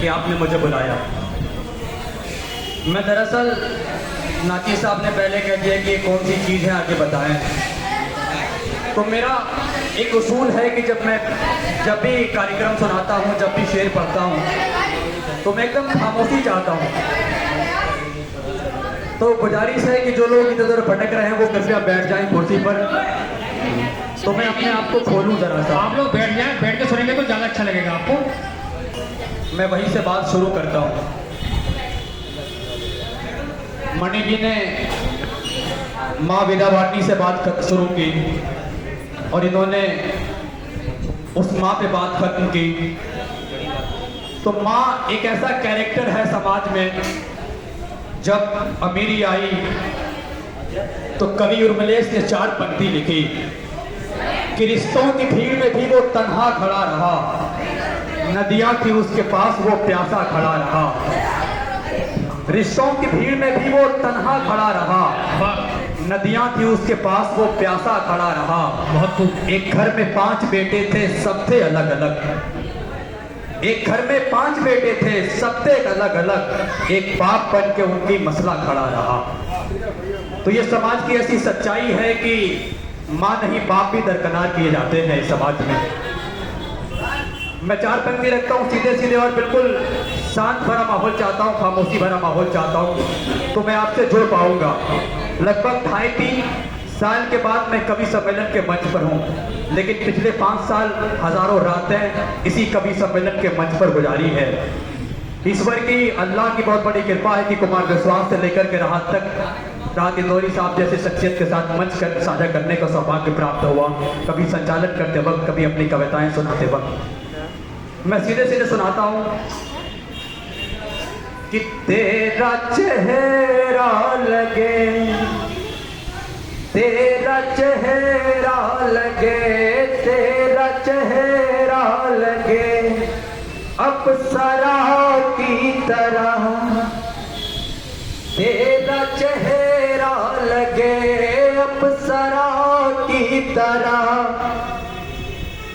कि आपने मुझे बुलाया। मैं दरअसल नाची साहब ने पहले कह दिया कि कौन सी चीज़ है आगे बताएं। तो मेरा एक उसूल है कि जब भी कार्यक्रम सुनाता हूँ, जब भी शेर पढ़ता हूँ, तो मैं एकदम खामोशी चाहता हूँ। तो गुजारिश है कि जो लोग इधर उधर भटक रहे हैं वो कृपया बैठ जाएं कुर्सी पर। तो मैं अपने आप को खोलूं जरा सा। आप लोग बैठ जाएं, बैठ के सुनेंगे तो ज़्यादा अच्छा लगेगा आपको। मैं वहीं से बात शुरू करता हूँ। मणि जी ने माँ विद्यावाटिनी से बात शुरू की और इन्होंने उस माँ पे बात खत्म की। तो माँ एक ऐसा कैरेक्टर है समाज में। जब अमीरी आई तो कवि उर्मिलेश ने 4 पंक्ति लिखी कि रिश्तों की भीड़ में भी वो तन्हा खड़ा रहा, नदियां थी उसके पास वो प्यासा खड़ा रहा। रिश्तों की भीड़ में भी वो तन्हा खड़ा रहा, नदियां थी उसके पास वो प्यासा खड़ा रहा। बहुत खूब। एक घर में 5 बेटे थे, सब थे अलग अलग। एक घर में 5 बेटे थे, सब थे अलग अलग। एक बाप बन के उनकी मसला खड़ा रहा। तो ये समाज की ऐसी सच्चाई है कि माँ नहीं बाप भी दरकिनार किए जाते हैं इस समाज में। मैं 4 पंक्ति रखता हूँ सीधे सीधे और बिल्कुल शांत भरा माहौल चाहता हूँ, खामोशी भरा माहौल चाहता हूँ, तो मैं आपसे जुड़ पाऊंगा। लगभग 2.5-3 साल के बाद मैं कवि सम्मेलन के मंच पर हूँ, लेकिन पिछले 5 साल हजारों रातें इसी कवि सम्मेलन के मंच पर गुजारी है। ईश्वर की, अल्लाह की बहुत बड़ी कृपा है कि कुमार विश्वास से लेकर के राहत तक, राहत इंदौरी साहब जैसे शख्सियत के साथ मंच साझा करने का सौभाग्य प्राप्त हुआ। कभी संचालन करते वक्त, कभी अपनी कविताएं सुनाते वक्त। मैं सीधे सीधे सुनाता हूँ कि तेरा चेहरा लगे, तेरा चेहरा लगे, तेरा चेहरा लगे अप्सरा की तरह, तेरा चेहरा लगे अप्सरा की तरह,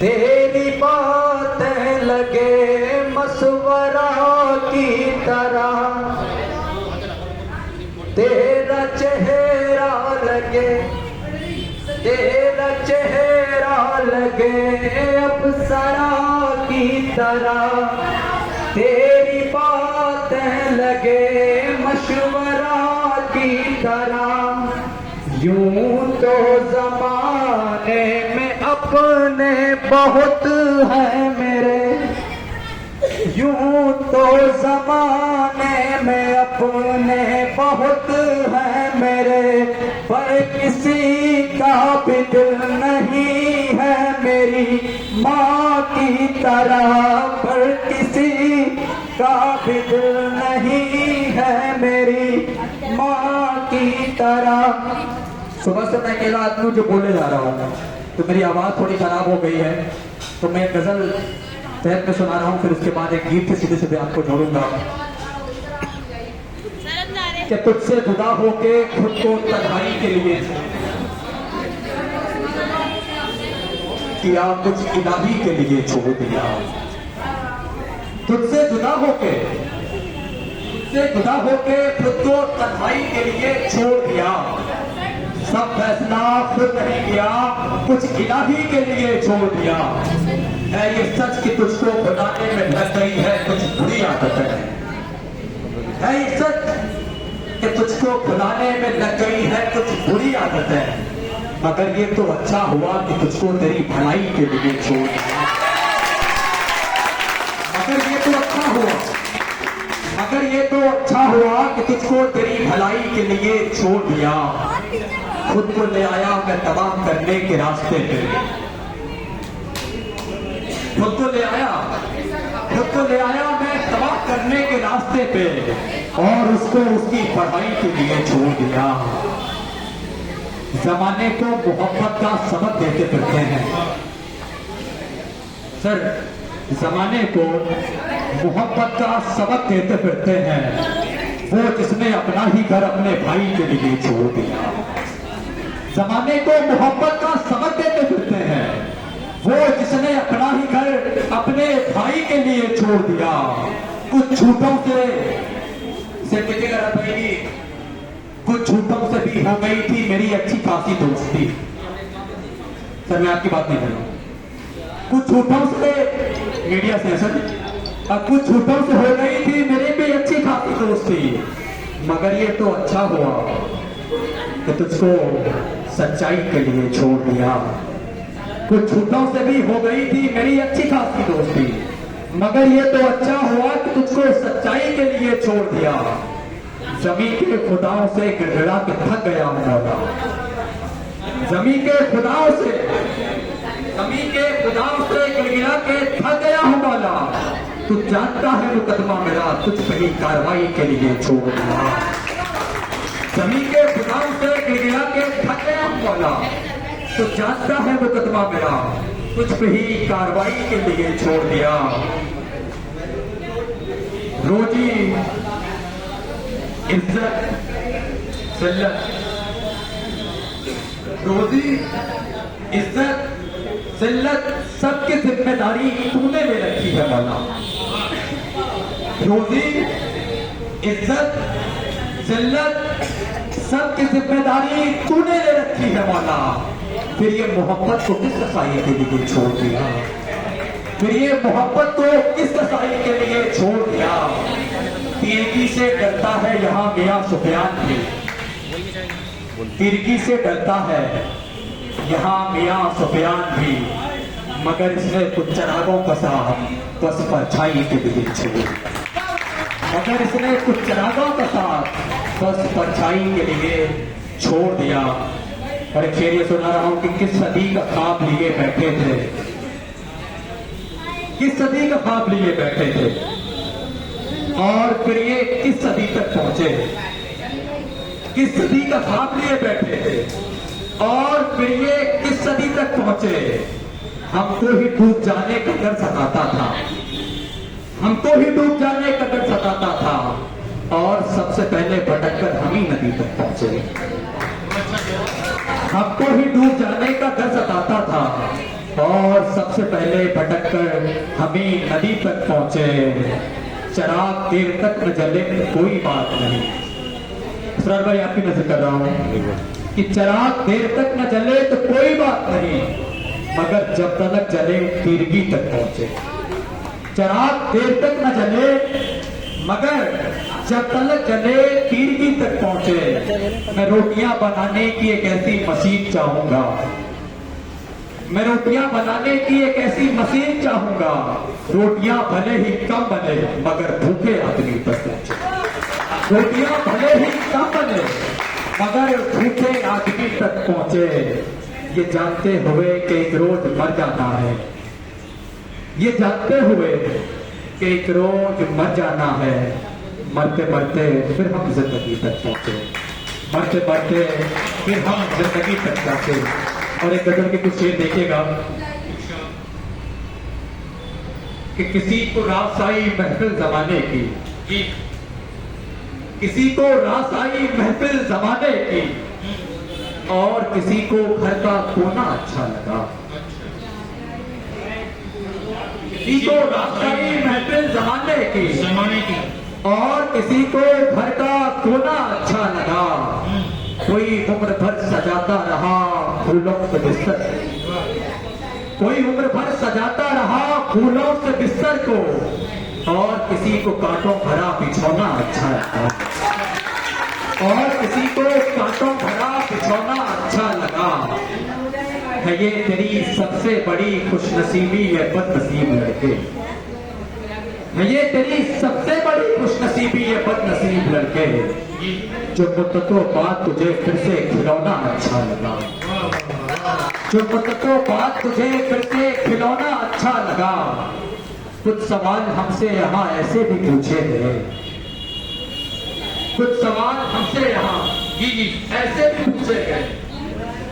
तेरी बातें लगे मशवरा की तरह, तेरा चेहरा लगे, तेरा चेहरा लगे अप्सरा की तरह, तेरी बातें लगे मशवरा की तरह। यूं तो ज़माने में अपने बहुत हैं मेरे, यूं तो ज़माने में अपने बहुत हैं मेरे, पर किसी का भी दिल नहीं है मेरी माँ की तरह, पर किसी का भी दिल नहीं है मेरी माँ की तरह। सुबह से मैं अकेला आदमी जो बोले जा रहा हूँ, तो मेरी आवाज़ थोड़ी खराब हो गई है, तो मैं गज़ल तहत में सुना रहा हूँ, फिर उसके बाद एक गीत के सीधे सीधे आपको जोड़ूंगा। कि तुझसे जुदा होके खुद को तन्हाई के लिए किया, कुछ इलाही के लिए छोड़ दिया। तुझसे जुदा होके खुद को तन्हाई के लिए छोड़ दिया, सब फैसला खुद नहीं किया, कुछ इलाही के लिए छोड़ दिया। है ये सच कि तुझको बनाने में लग गई है कुछ बुरी आदतें, है ये सच कि तुझको बुलाने में लग गई है कुछ बुरी आदतें, मगर ये तो अच्छा हुआ कि तुझको तेरी भलाई के लिए छोड़ दिया। मगर ये तो अच्छा हुआ, मगर ये तो अच्छा हुआ कि तुझको तेरी भलाई के लिए छोड़ दिया। खुद को ले आया मैं तबाह करने के रास्ते पे, खुद को ले आया मैं तबाह करने के रास्ते पे, और उसको उसकी पढ़ाई के लिए छोड़ दिया। जमाने को मोहब्बत का सबक देते फिरते हैं सर, जमाने को मोहब्बत का सबक देते फिरते हैं वो जिसने अपना ही घर अपने भाई के लिए छोड़ दिया। जमाने को मोहब्बत का सबक देते फिरते हैं वो जिसने अपना ही घर अपने भाई के लिए छोड़ दिया। कुछ झूठों से देखिएगा भाई, कुछ झूठों से भी हो गई थी मेरी अच्छी खासी दोस्ती। सर मैं आपकी बात नहीं कर रहा हूं। कुछ झूठों से मीडिया से सर, कुछ झूठों से हो गई थी मेरी भी अच्छी खासी दोस्ती, मगर ये तो अच्छा हुआ कि तुझको सच्चाई के लिए छोड़ दिया। कुछ झूठों से भी हो गई थी मेरी अच्छी खासी दोस्ती, मगर ये तो अच्छा हुआ कि तुझको सच्चाई के लिए छोड़ दिया। जमीन के खुदाओं से गिड़गिड़ा के थक गया हूं मौला, जमीन के खुदाओं से गिड़गिड़ा के थक गया हूं मौला। तू जानता है मुकदमा मेरा तुझ पे ही कार्रवाई के लिए छोड़ दिया। जमीन के खुदाओं से गिड़गिड़ा के थक गया हूं मौला, तू जानता है मुकदमा मेरा तुझ पे ही कार्रवाई के लिए छोड़ दिया। रोजी इज्जत जिल्लत, रोजी इज्जत जिल्लत सबकी जिम्मेदारी तूने ले रखी है मौला। रोजी इज्जत जिल्लत सबकी जिम्मेदारी तूने ले रखी है मौला। फिर ये मोहब्बत को किस कसाई के लिए छोड़ दिया, फिर ये मोहब्बत को किस कसाई के लिए छोड़ दिया। तिरकी से डरता है यहाँ मियां सुफियान भी, तिरकी से डरता है यहाँ मियां सुफियान भी, मगर इसने कुछ चरागों का साथ बस परछाई के लिए छोड़, मगर इसने कुछ चरागों का साथ बस परछाई के लिए छोड़ दिया। और एक शेर ये सुना रहा हूं कि किस सदी का ख्वाब लिए बैठे थे, किस सदी का ख्वाब लिए बैठे थे और फिर ये किस सदी तक पहुंचे। किस सदी का ख्वाब लिए बैठे थे और फिर ये किस सदी तक पहुंचे। हमको ही डूब जाने का डर सताता था, हमको ही डूब जाने का डर सताता था और सबसे पहले भटककर हम ही नदी तक पहुंचे। हमको ही डूब जाने का डर सताता था और सबसे पहले भटककर हम ही नदी तक पहुंचे। चराग देर तक न जले कोई बात नहीं, सर भाई आपकी नजर कर रहा हूं कि चराग देर तक न जले तो कोई बात नहीं, मगर जब तक जले तिरगी तक पहुंचे। चराग देर तक न जले मगर जब तक जले तिरगी तक पहुंचे। मैं रोटियां बनाने की एक ऐसी मशीन चाहूंगा, मैं रोटियां बनाने की एक ऐसी मशीन चाहूंगा, रोटियां भले ही कम बने मगर भूखे आदमी तक पहुंचे। रोटियां भले ही कम बने मगर भूखे आदमी तक पहुंचे। ये जानते हुए कि एक रोज मर जाना है, ये जानते हुए कि एक रोज मर जाना है, मरते मरते फिर हम जिंदगी तक पहुंचे, मरते मरते फिर हम जिंदगी तक पहुंचे। और एक गजल के कुछ शेर देखिएगा कि किसी को रास आई महफिल जमाने की, किसी को रास आई महफिल जमाने की और किसी को घर का कोना अच्छा लगा। किसी को रास आई महफिल जमाने की और किसी को घर का कोना अच्छा लगा। कोई उम्र भर सजाता रहा फूलों से बिस्तर, कोई उम्र भर सजाता रहा फूलों से बिस्तर को और किसी को कांटों भरा बिछौना अच्छा लगा, और किसी को कांटों भरा बिछौना अच्छा लगा। है ये तेरी सबसे बड़ी खुशनसीबी है बदनसीब लड़के, है ये तेरी सबसे बड़ी खुशनसीबी है बदनसीब लड़के, जो मुद्दतों बाद तुझे फिर से खिलौना अच्छा लगा, जो मुद्दतों बाद तुझे फिर से खिलौना अच्छा लगा। कुछ सवाल हमसे यहाँ ऐसे भी पूछे गए, कुछ सवाल हमसे यहाँ ऐसे भी पूछे गए,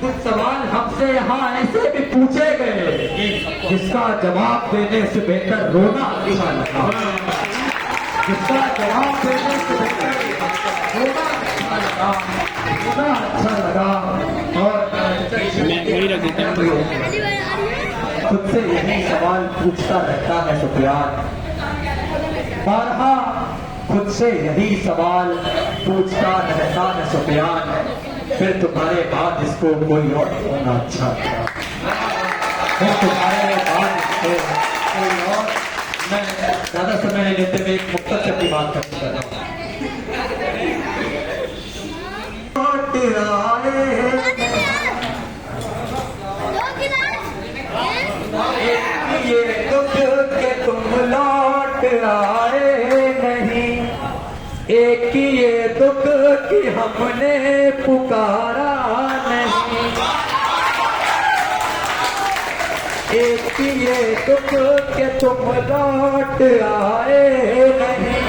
कुछ सवाल हमसे यहाँ ऐसे भी पूछे गए जिसका जवाब देने से बेहतर रोना अच्छा लगा, जिसका जवाब देने से बेहतर रोना अच्छा लगा, रोना अच्छा लगा। और खुद से यही सवाल पूछता रहता है सुफियान बारहा खुद से यही सवाल पूछता रहता है सुफियान, फिर तुम्हारे बाद इसको कोई और होना अच्छा था, फिर तुम्हारे बाद इसको कोई और। मैं ज्यादा समय नहीं लेते, मैं एक मुख्तर से अपनी बात करना चाहता हूँ। ये दुख के तुम लौट आए नहीं, एक ये दुख कि हमने पुकारा नहीं, एक ये दुख के तुम लौट आए नहीं,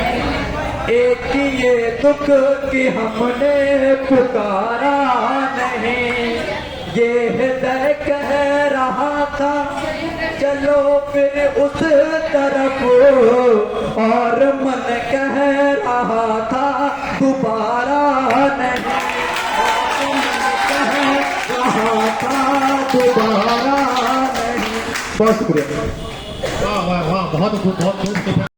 एक ये दुख कि हमने पुकारा नहीं। ये हृदय कह रहा था चलो फिर उस तरफ, और मन कह रहा था दोबारा नहीं, और मन कह रहा था दोबारा नहीं। बहुत शुक्रिया। वाह वाह वाह, बहुत खूब, बहुत खूब।